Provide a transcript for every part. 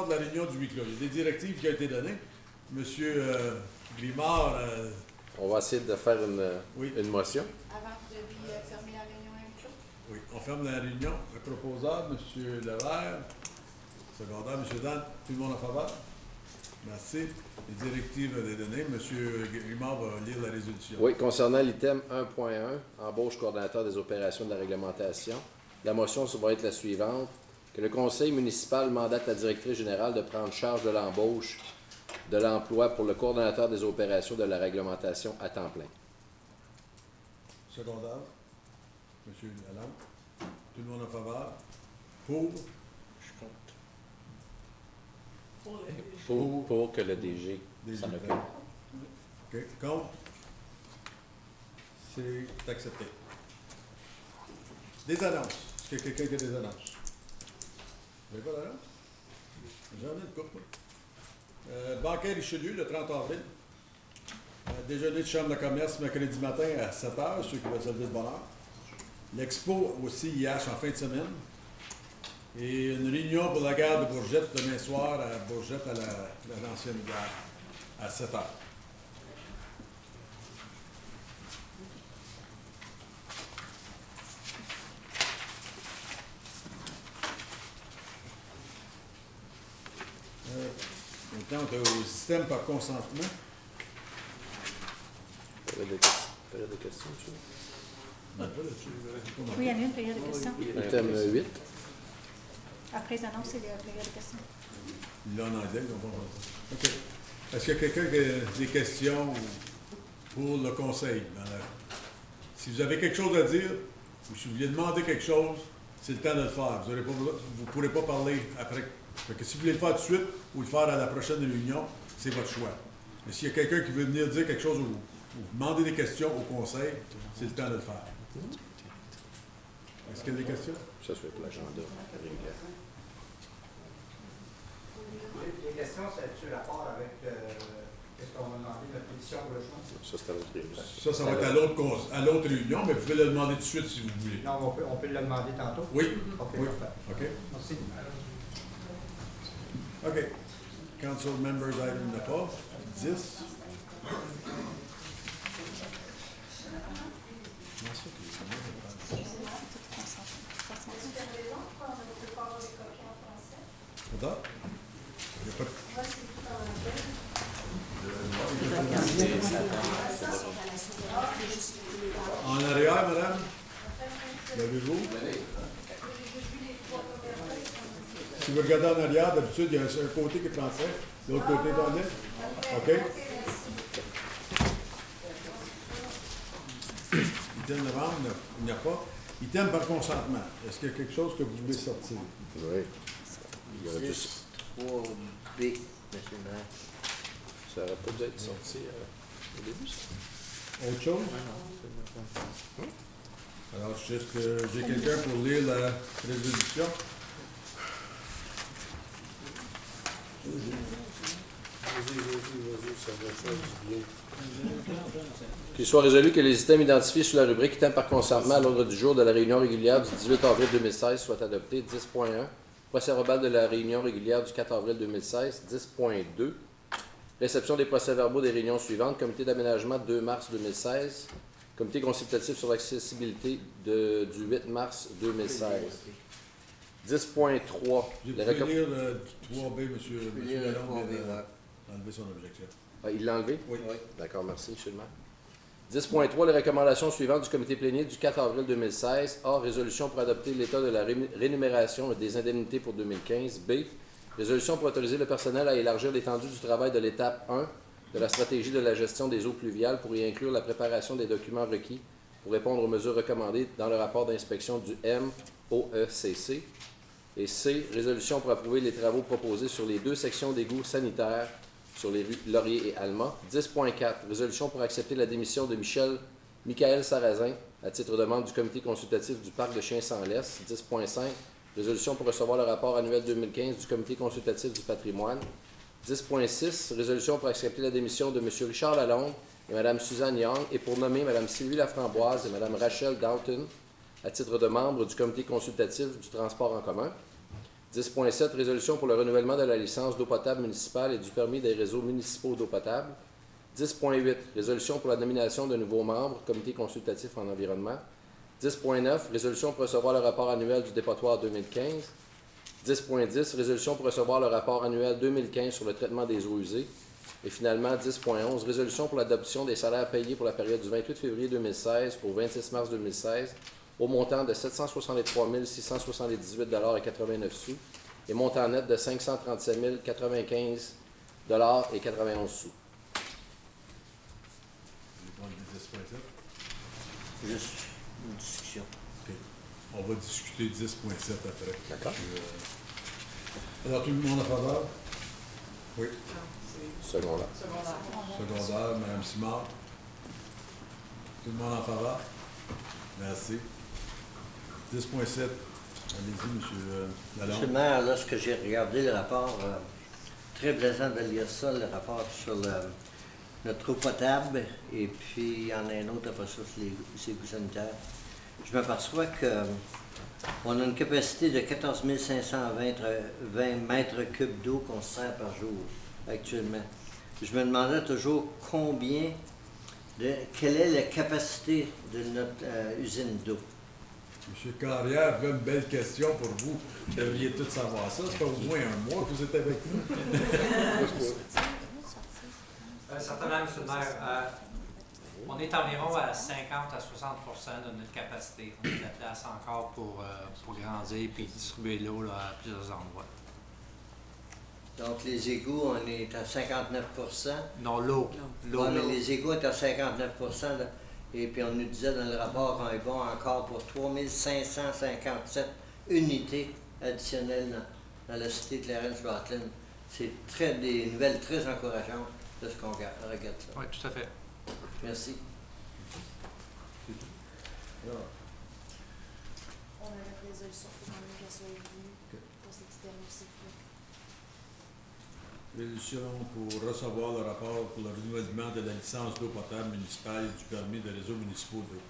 lors de la réunion du huis clos. Il y a des directives qui ont été données. Monsieur Grimard... on va essayer de faire une motion. Avant, vous devez fermer la réunion à huis clos. Oui, on ferme la réunion. Le proposeur, M. Levert. Secondaire, M. Dan. Tout le monde en faveur? Merci. Les directives des données. M. Grimard va lire la résolution. Oui, concernant l'item 1.1, embauche coordonnateur des opérations de la réglementation, la motion va être la suivante. Que le conseil municipal mandate la directrice générale de prendre charge de l'embauche de l'emploi pour le coordonnateur des opérations de la réglementation à temps plein. Secondaire, M. Lalande. Tout le monde en faveur? Pour? Pour que le DG s'en occupe. OK. Contre? C'est accepté. Des annonces. Est-ce qu'il y a quelqu'un qui a des annonces? Vous n'avez pas d'annonce? J'en ai une couple. Banquet Richelieu, le 30 avril. Déjeuner de chambre de commerce mercredi matin à 7h, ceux qui veulent se lever de bonne heure. L'expo aussi IH en fin de semaine. Et une réunion pour la gare de Bourgette demain soir à Bourgette à l'ancienne gare à 7h. Maintenant, on est au système par consentement. Période de questions, monsieur? Oui, il y en a une période de questions. Item 8. Après les annonces, c'est la période de questions. Il est en anglais, donc on va... OK. Est-ce qu'il y a quelqu'un qui a des questions pour le conseil? Si vous avez quelque chose à dire, ou si vous voulez demander quelque chose, c'est le temps de le faire. Vous ne pourrez pas parler après. Fait que si vous voulez le faire tout de suite ou le faire à la prochaine réunion, c'est votre choix. Mais s'il y a quelqu'un qui veut venir dire quelque chose ou demander des questions au conseil, c'est le temps de le faire. Est-ce qu'il y a des questions? Ça, c'est pour l'agenda régulier. Les questions, c'est-tu rapport avec ce qu'on a demandé de la pétition pour le changement? Ça, c'est à l'autre réunion. Ça va être à l'autre réunion, mais vous pouvez le demander tout de suite si vous voulez. Non, on peut le demander tantôt? Oui. OK, Oui. parfait. OK. Merci. OK. Council members item n'a pas. 10. Pardon? Il n'y a pas de... En arrière, madame? L'avez-vous? Si vous regardez en arrière, d'habitude, il y a un côté qui est français, l'autre côté est anglais. OK? Item novembre, il n'y a pas. Item par consentement. Est-ce qu'il y a quelque chose que vous voulez sortir? Oui. Il y aurait juste... 3B, monsieur le maire. Ça aurait pas dû être sorti au début, ça? Autre chose? Alors, juste, j'ai quelqu'un pour lire la résolution. Qu'il soit résolu que les items identifiés sur la rubrique item par consentement à l'ordre du jour de la réunion régulière du 18 avril 2016 soient adoptés. 10.1. Procès-verbal de la réunion régulière du 4 avril 2016. 10.2. Réception des procès-verbaux des réunions suivantes. Comité d'aménagement 2 mars 2016. Comité consultatif sur l'accessibilité du 8 mars 2016. 10.3. J'ai pu lire le 3B, M. Lalonde vient d'enlever son objection. Ah, il l'a enlevé? Oui. D'accord, merci, M. le maire. 10.3. Les recommandations suivantes du comité plénier du 4 avril 2016. A. Résolution pour adopter l'état de la rémunération et des indemnités pour 2015. B. Résolution pour autoriser le personnel à élargir l'étendue du travail de l'étape 1 de la stratégie de la gestion des eaux pluviales pour y inclure la préparation des documents requis pour répondre aux mesures recommandées dans le rapport d'inspection du MOECC. Et C. Résolution pour approuver les travaux proposés sur les 2 sections d'égouts sanitaires sur les rues Laurier et Alma. 10.4. Résolution pour accepter la démission de Michael Sarrazin à titre de membre du comité consultatif du parc de Chien-sans-Laisse. 10.5. Résolution pour recevoir le rapport annuel 2015 du comité consultatif du patrimoine. 10.6. Résolution pour accepter la démission de M. Richard Lalonde et Mme Suzanne Young et pour nommer Mme Sylvie Laframboise et Mme Rachel Dalton à titre de membre du comité consultatif du transport en commun. 10.7, résolution pour le renouvellement de la licence d'eau potable municipale et du permis des réseaux municipaux d'eau potable. 10.8, résolution pour la nomination de nouveaux membres, comité consultatif en environnement. 10.9, résolution pour recevoir le rapport annuel du dépotoir 2015. 10.10, résolution pour recevoir le rapport annuel 2015 sur le traitement des eaux usées. Et finalement, 10.11, résolution pour l'adoption des salaires payés pour la période du 28 février 2016 au 26 mars 2016 au montant de 763 678,89 $, et montant net de 537 095,91 $. Juste une discussion. OK. On va discuter 10.7 après. D'accord. Alors, tout le monde en faveur? Oui. Secondaire. Secondaire, Mme Simard. Tout le monde en faveur? Merci. 10.7. Allez-y, M. Lalonde. Monsieur le maire, lorsque j'ai regardé le rapport, très plaisant de lire ça, le rapport sur notre eau potable, et puis il y en a un autre après ça sur les égouts sanitaires. Je m'aperçois qu'on a une capacité de 14 520 mètres cubes d'eau qu'on se sert par jour actuellement. Je me demandais toujours quelle est la capacité de notre usine d'eau. M. Carrière avait une belle question pour vous. Vous devriez tous savoir ça. Ça fait au moins un mois que vous êtes avec nous. Certainement, M. le maire. On est environ à 50 à 60 de notre capacité. On a de la place encore pour grandir et distribuer l'eau à plusieurs endroits. Donc les égouts, on est à 59 Non, l'eau. Ouais, mais les égouts sont à 59 là. Et puis on nous disait dans le rapport qu'on est bon encore pour 3557 unités additionnelles dans la cité de Clarence-Rockland. C'est des nouvelles très encourageantes de ce qu'on regarde ça. Oui, tout à fait. Merci. Alors, On a la résolution pour qu'on ait soit élu pour cette dernière cycle. résolution pour recevoir le rapport pour le renouvellement de la licence d'eau potable municipale et du permis de réseaux municipaux d'eau.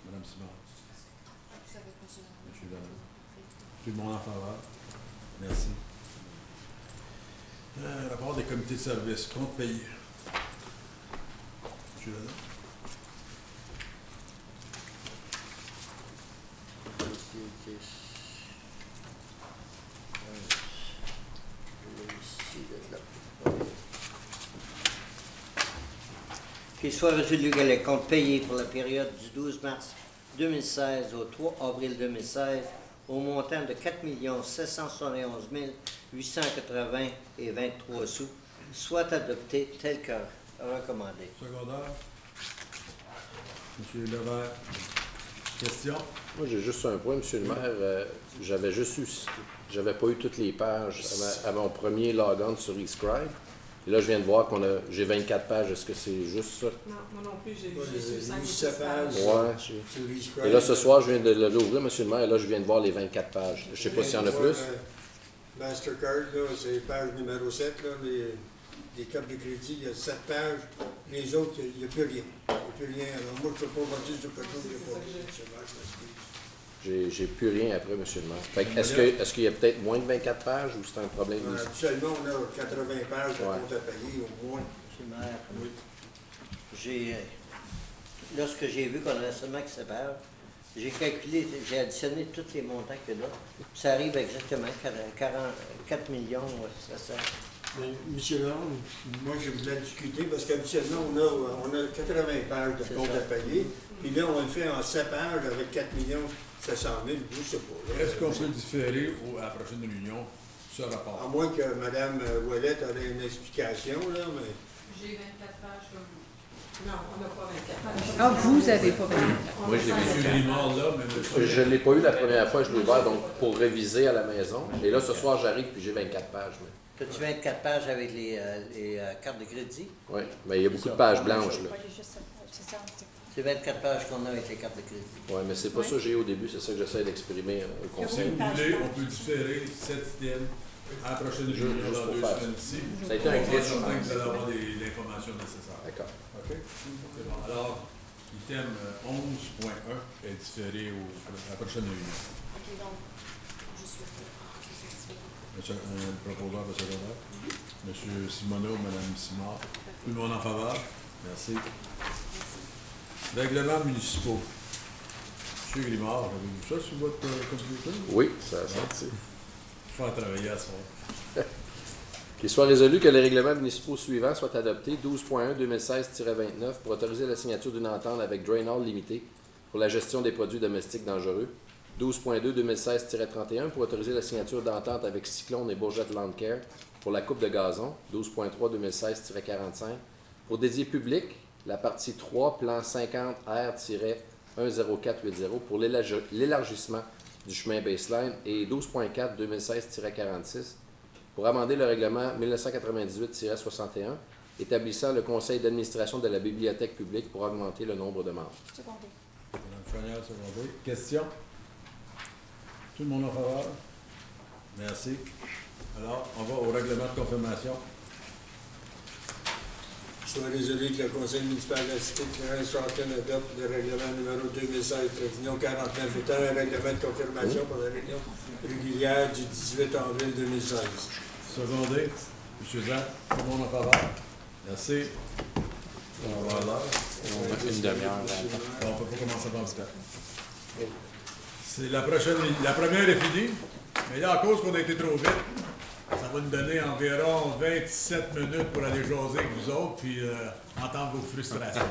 Mme Simard. Vous savez, monsieur. M. Lalonde. Tout le monde en faveur? Merci. Rapport des comités de service. Compte payé. M. Lalonde. Qu'il soit résolu que les comptes payés pour la période du 12 mars 2016 au 3 avril 2016 au montant de 4 771 880,23 sous soit adopté tel que recommandé. Secondaire. M. Levert. Question? Moi, j'ai juste un point, M. le maire. J'avais pas eu toutes les pages à mon premier log-on sur eScribe. Et là, je viens de voir j'ai 24 pages. Est-ce que c'est juste ça? Non, moi non plus, j'ai Moi, juste j'ai eu 5 ou 6 17 pages. pages. Ouais. Sur l'e-scribe. Et là, ce soir, je viens de l'ouvrir, M. le maire, et là, je viens de voir les 24 pages. Je sais pas s'il y en a plus. Mastercard, là, c'est page numéro 7, là, les cartes de crédit, il y a 7 pages. Les autres, il n'y a plus rien. Il n'y a plus rien. Alors moi, je ne peux pas voter sur quelque chose qui n'est pas bien. C'est mal, je m'excuse. J'ai plus rien après, M. le maire. Fait que est-ce qu'il y a peut-être moins de 24 pages ou c'est un problème ici? Habituellement, on a 80 pages de Ouais. compte à payer au moins. Monsieur le maire, Oui. lorsque j'ai vu qu'on avait seulement que 7 pages, j'ai calculé, j'ai additionné tous les montants qu'il y a là. Ça arrive exactement à 44 millions 700. Mais, monsieur Lalonde, moi, je voulais discuter parce qu'habituellement, on a 80 pages de C'est compte ça. à payer. Puis là, on le fait en 7 pages avec 4 700 000, je ne sais pas. là. Est-ce qu'on peut différer à la prochaine réunion ce À rapport? moins que Mme Ouellette ait une explication, là, mais... J'ai 24 pages comme vous. Non, on n'a pas 24 pages. Ah, vous avez pas besoin. Moi, je l'ai vu. M. Limard, là, mais... Je ne l'ai pas eu la première fois, je l'ai ouvert donc pour réviser à la maison. Et là, ce soir, j'arrive puis j'ai 24 pages. As-tu 24 pages avec les cartes de crédit? Oui, mais il y a beaucoup de pages blanches. Moi, Là. j'ai juste ça. C'est ça. C'est 24 pages qu'on a avec les cartes de crédit. Oui, mais c'est pas ça que j'ai au début, c'est ça que j'essaie d'exprimer au Si conseil. vous voulez, on peut différer cette item à la prochaine réunion Juste dans pour 2 faire semaines ici. Ça a été un On va glitch, faire je certain que pense. vous allez avoir l'information nécessaire. D'accord. OK? C'est bon. Alors, item 11.1 est différé à la prochaine réunion. OK, donc, je suis un proposeur de secondaire. M. Simoneau, Mme Simard. Tout le monde en faveur? Merci. Règlements municipaux. M. Grimard, avez-vous ça sur votre computer? Oui, ça a sorti. Faire travailler à soir. Qu'il soit résolu que les règlements municipaux suivants soient adoptés. 12.1 2016-29 pour autoriser la signature d'une entente avec Drainall Limité pour la gestion des produits domestiques dangereux. 12.2 2016-31 pour autoriser la signature d'entente avec Cyclone et Bourget Lawn Care pour la coupe de gazon. 12.3 2016-45 pour dédier public la partie 3, plan 50R-10480 pour l'élargissement du chemin baseline et 12.4 2016-46 pour amender le règlement 1998-61 établissant le conseil d'administration de la bibliothèque publique pour augmenter le nombre de membres. Secondé. Mme Chouanière, secondé. Question? Tout le monde en faveur? Merci. Alors, on va au règlement de confirmation. Soit résolu que le Conseil municipal de la Cité de Clarence-Charlton adopte le règlement numéro 2016-49 étant un règlement de confirmation pour la réunion régulière du 18 avril 2016. Secondé. M. Zan, tout le monde en faveur? Merci. On va à l'heure. On va une demi-heure. On ne peut pas commencer dans le temps. C'est la première est finie, mais là, à cause qu'on a été trop vite, ça va nous donner environ 27 minutes pour aller jaser avec vous autres, puis entendre vos frustrations.